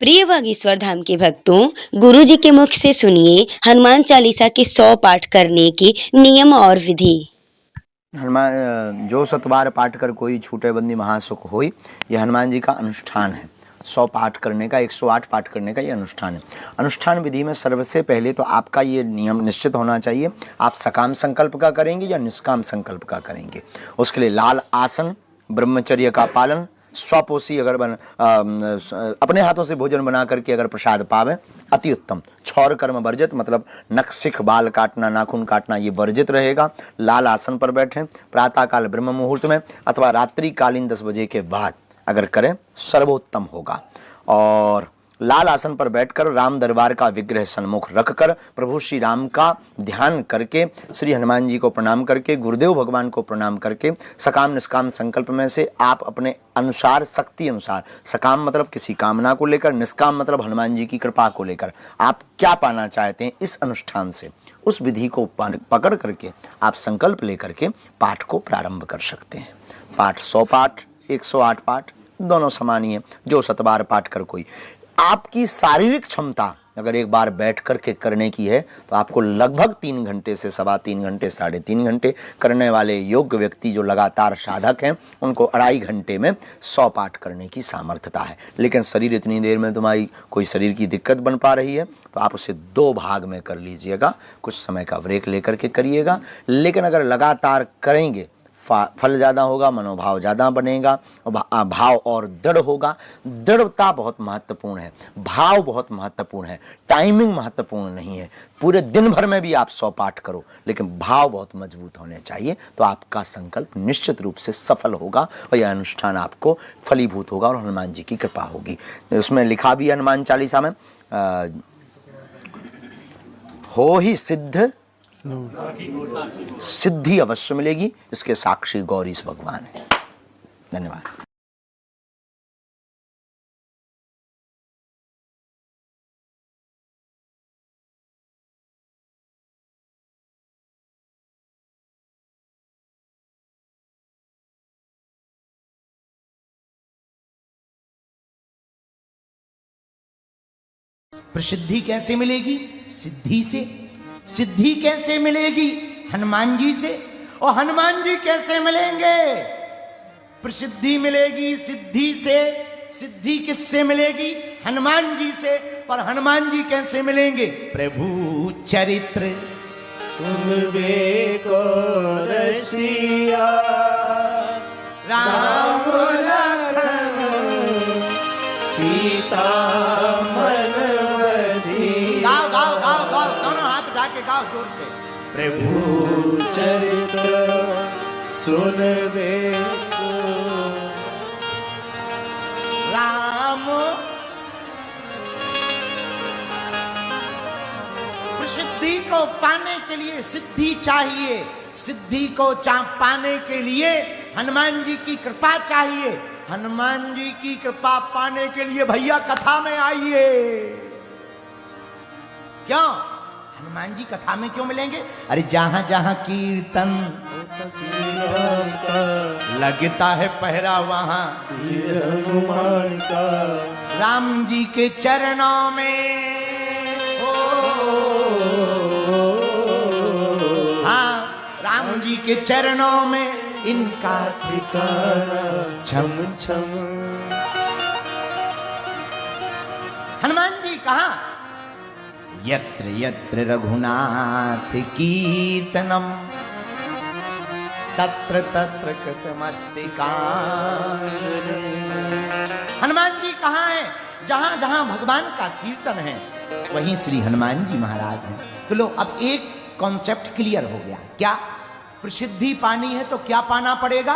प्रिय बागेश्वर धाम के भक्तों, गुरु जी के मुख से सुनिए हनुमान चालीसा के 100 पाठ करने के नियम और विधि। हनुमान जो सतबार पाठ कर कोई छूटे बंदी महासुख होई, यह हनुमान जी का अनुष्ठान है। 100 पाठ करने का, 108 पाठ करने का ये अनुष्ठान है। अनुष्ठान विधि में सबसे पहले तो आपका ये नियम निश्चित होना चाहिए, आप सकाम संकल्प का करेंगे या निष्काम संकल्प का करेंगे। उसके लिए लाल आसन, ब्रह्मचर्य का पालन, स्वपोषी अगर अपने हाथों से भोजन बना करके अगर प्रसाद पावे अति उत्तम। क्षौर कर्म वर्जित, मतलब नख सिख बाल काटना, नाखून काटना ये वर्जित रहेगा। लाल आसन पर बैठें, प्रातःकाल ब्रह्म मुहूर्त में अथवा रात्रि कालीन 10 बजे के बाद अगर करें सर्वोत्तम होगा। और लाल आसन पर बैठकर राम दरबार का विग्रह सन्मुख रखकर प्रभु श्री राम का ध्यान करके, श्री हनुमान जी को प्रणाम करके, गुरुदेव भगवान को प्रणाम करके, सकाम निष्काम संकल्प में से आप अपने अनुसार, शक्ति अनुसार, सकाम मतलब किसी कामना को लेकर, निष्काम मतलब हनुमान जी की कृपा को लेकर, आप क्या पाना चाहते हैं इस अनुष्ठान से, उस विधि को पकड़ करके आप संकल्प लेकर के पाठ को प्रारंभ कर सकते हैं। पाठ 100 पाठ, 108 पाठ दोनों समान ही है। जो सतबार पाठ कर कोई, आपकी शारीरिक क्षमता अगर एक बार बैठ करके करने की है तो आपको लगभग 3 घंटे से 3.25 घंटे, 3.5 घंटे, करने वाले योग्य व्यक्ति जो लगातार साधक हैं उनको 2.5 घंटे में 100 पाठ करने की सामर्थ्यता है। लेकिन शरीर इतनी देर में तुम्हारी कोई शरीर की दिक्कत बन पा रही है तो आप उसे 2 भाग में कर लीजिएगा, कुछ समय का ब्रेक लेकर के करिएगा। लेकिन अगर लगातार करेंगे फल ज़्यादा होगा, मनोभाव ज़्यादा बनेगा, भाव और दृढ़ होगा। दृढ़ता बहुत महत्वपूर्ण है, भाव बहुत महत्वपूर्ण है, टाइमिंग महत्वपूर्ण नहीं है। पूरे दिन भर में भी आप 100 पाठ करो लेकिन भाव बहुत मजबूत होने चाहिए, तो आपका संकल्प निश्चित रूप से सफल होगा और यह अनुष्ठान आपको फलीभूत होगा और हनुमान जी की कृपा होगी। उसमें लिखा भी है हनुमान चालीसा में, हो ही सिद्ध सिद्धि अवश्य मिलेगी, इसके साक्षी गौरीश भगवान है। धन्यवाद। प्रसिद्धि कैसे मिलेगी? सिद्धि से। सिद्धि कैसे मिलेगी? हनुमान जी से। और हनुमान जी कैसे मिलेंगे? प्रसिद्धि मिलेगी सिद्धि से। सिद्धि किससे मिलेगी? हनुमान जी से। पर हनुमान जी कैसे मिलेंगे? प्रभु चरित्र सुनबे को रसिया, राम लखन सीता मन बसी। गाओ गाओ गाओ गाओ, दोनों हाथ उठा के गाओ जोर से। प्रभु चरित्र सुनबे को राम। प्रसिद्धि को पाने के लिए सिद्धि चाहिए, सिद्धि को पाने के लिए हनुमान जी की कृपा चाहिए। हनुमान जी की कृपा पाने के लिए भैया कथा में आइए। क्यों? हनुमान जी कथा में क्यों मिलेंगे? अरे जहां जहां कीर्तन लगता है पहरा वहां हनुमान का। राम जी के चरणों में हाँ, राम जी के चरणों में इनका ठिकाना छम छम। हनुमान जी कहाँ? यत्र यत्र रघुनाथ कीर्तनम तत्र तत्र कृतमस्तिकाञ्जलिः। हनुमान जी कहाँ हैं? जहां जहां भगवान का कीर्तन है वहीं श्री हनुमान जी महाराज हैं। तो लो, अब एक कॉन्सेप्ट क्लियर हो गया। क्या? प्रसिद्धि पानी है तो क्या पाना पड़ेगा?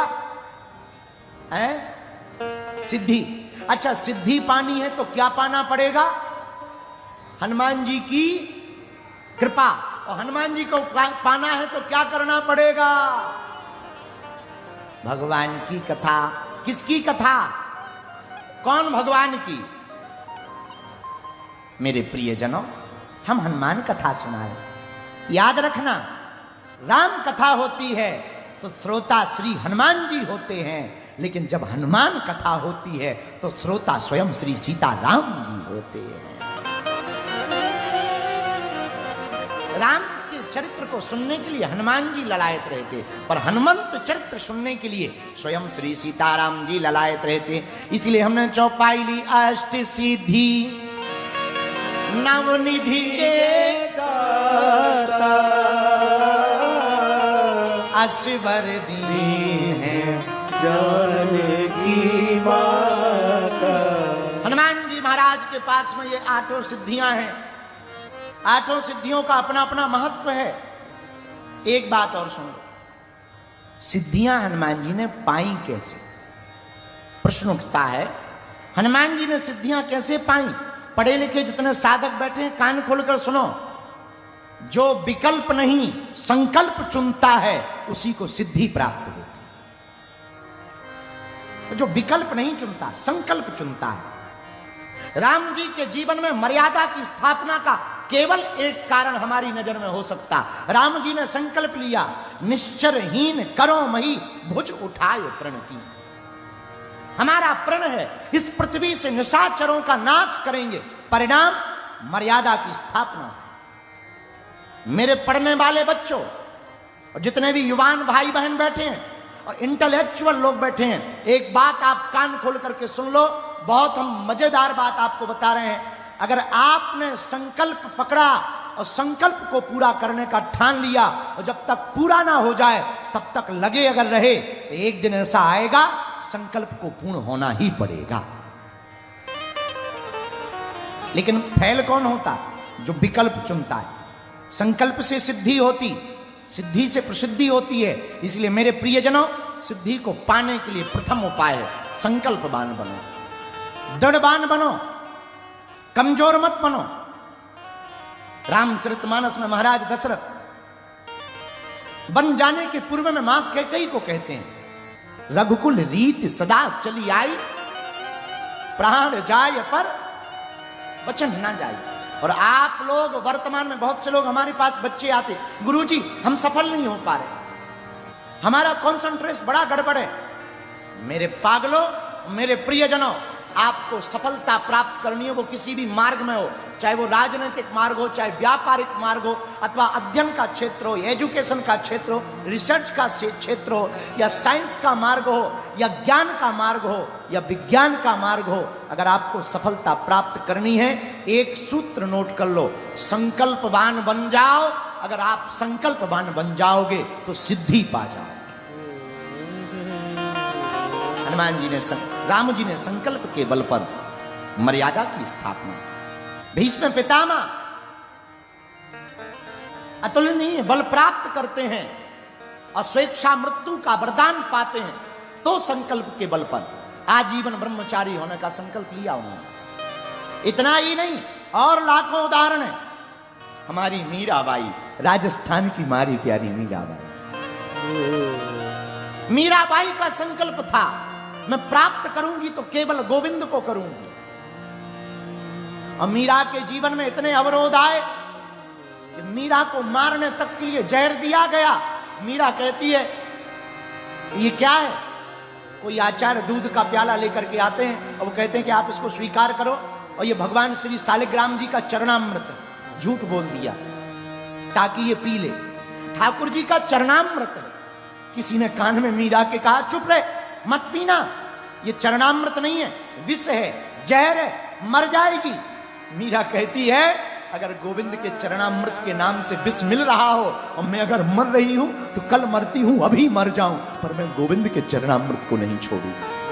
है सिद्धि। अच्छा, सिद्धि पानी है तो क्या पाना पड़ेगा? हनुमान जी की कृपा। और हनुमान जी को पाना है तो क्या करना पड़ेगा? भगवान की कथा। किसकी कथा? कौन भगवान की? मेरे प्रियजनों, हम हनुमान कथा सुना रहे। याद रखना, राम कथा होती है तो श्रोता श्री हनुमान जी होते हैं। लेकिन जब हनुमान कथा होती है तो श्रोता स्वयं श्री सीताराम जी होते हैं। राम के चरित्र को सुनने के लिए हनुमान जी ललायत रहते, पर हनुमंत चरित्र सुनने के लिए स्वयं श्री सीताराम जी ललायत रहते। इसलिए हमने चौपाई ली, अष्ट सिद्धि नवनिधि के दाता, असवर दी है जानकी माता। हनुमान जी महाराज के पास में ये 8 सिद्धियां हैं। 8 सिद्धियों का अपना अपना महत्व है। एक बात और सुनो, सिद्धियां हनुमान जी ने पाई कैसे? प्रश्न उठता है, हनुमान जी ने सिद्धियां कैसे पाई? पढ़े लिखे जितने साधक बैठे हैं कान खोलकर सुनो, जो विकल्प नहीं संकल्प चुनता है उसी को सिद्धि प्राप्त होती है। जो विकल्प नहीं चुनता, संकल्प चुनता है। राम जी के जीवन में मर्यादा की स्थापना का केवल एक कारण हमारी नजर में हो सकता। राम जी ने संकल्प लिया, निश्चरहीन करो मही भुज उठाए प्रण की। हमारा प्रण है इस पृथ्वी से निशाचरों का नाश करेंगे, परिणाम मर्यादा की स्थापना। मेरे पढ़ने वाले बच्चों और जितने भी युवान भाई बहन बैठे हैं और इंटेलेक्चुअल लोग बैठे हैं, एक बात आप कान खोल करके सुन लो, बहुत हम मजेदार बात आपको बता रहे हैं। अगर आपने संकल्प पकड़ा और संकल्प को पूरा करने का ठान लिया और जब तक पूरा ना हो जाए तब तक लगे अगर रहे तो एक दिन ऐसा आएगा संकल्प को पूर्ण होना ही पड़ेगा। लेकिन फैल कौन होता? जो विकल्प चुनता है। संकल्प से सिद्धि होती, सिद्धि से प्रसिद्धि होती है। इसलिए मेरे प्रियजनों, सिद्धि को पाने के लिए प्रथम उपाय है संकल्पवान बनो, दृढ़वान बनो, कमजोर मत बनो। रामचरितमानस में महाराज दशरथ बन जाने के पूर्व में मां कैकेयी को कहते हैं, रघुकुल रीत सदा चली आई, प्राण जाय पर वचन ना जाए। और आप लोग वर्तमान में बहुत से लोग हमारे पास बच्चे आते, गुरुजी हम सफल नहीं हो पा रहे, हमारा कॉन्सेंट्रेशन बड़ा गड़बड़ है। मेरे पागलों, मेरे प्रियजनों, आपको सफलता प्राप्त करनी है, वो किसी भी मार्ग में हो, चाहे वो राजनीतिक मार्ग हो, चाहे व्यापारिक मार्ग हो, अथवा अध्ययन का क्षेत्र हो, एजुकेशन का क्षेत्र हो, रिसर्च का क्षेत्र हो, या साइंस का मार्ग हो, या ज्ञान का मार्ग हो, या विज्ञान का मार्ग हो। अगर आपको सफलता प्राप्त करनी है, एक सूत्र नोट कर लो, संकल्पवान बन जाओ। अगर आप संकल्पवान बन जाओगे तो सिद्धि पा जाओ। हनुमान जी ने राम जी ने संकल्प के बल पर मर्यादा की स्थापना। भीष्म पितामह अतुलनीय बल प्राप्त करते हैं और स्वेच्छा मृत्यु का वरदान पाते हैं, तो संकल्प के बल पर आजीवन ब्रह्मचारी होने का संकल्प लिया उन्होंने। इतना ही नहीं, और लाखों उदाहरण है। हमारी मीराबाई, राजस्थान की मारी प्यारी मीराबाई, मीराबाई का संकल्प था, मैं प्राप्त करूंगी तो केवल गोविंद को करूंगी। और मीरा के जीवन में इतने अवरोध आए कि मीरा को मारने तक के लिए जहर दिया गया। मीरा कहती है ये क्या है? कोई आचार्य दूध का प्याला लेकर के आते हैं और वो कहते हैं कि आप इसको स्वीकार करो, और ये भगवान श्री शालिग्राम जी का चरणामृत, झूठ बोल दिया ताकि ये पी ले। ठाकुर जी का चरणामृत है। किसी ने कान में मीरा के कहा चुप रहे, मत पीना, ये चरणामृत नहीं है, विष है, जहर है, मर जाएगी। मीरा कहती है अगर गोविंद के चरणामृत के नाम से विष मिल रहा हो और मैं अगर मर रही हूं तो कल मरती हूं, अभी मर जाऊं, पर मैं गोविंद के चरणामृत को नहीं छोड़ूंगी।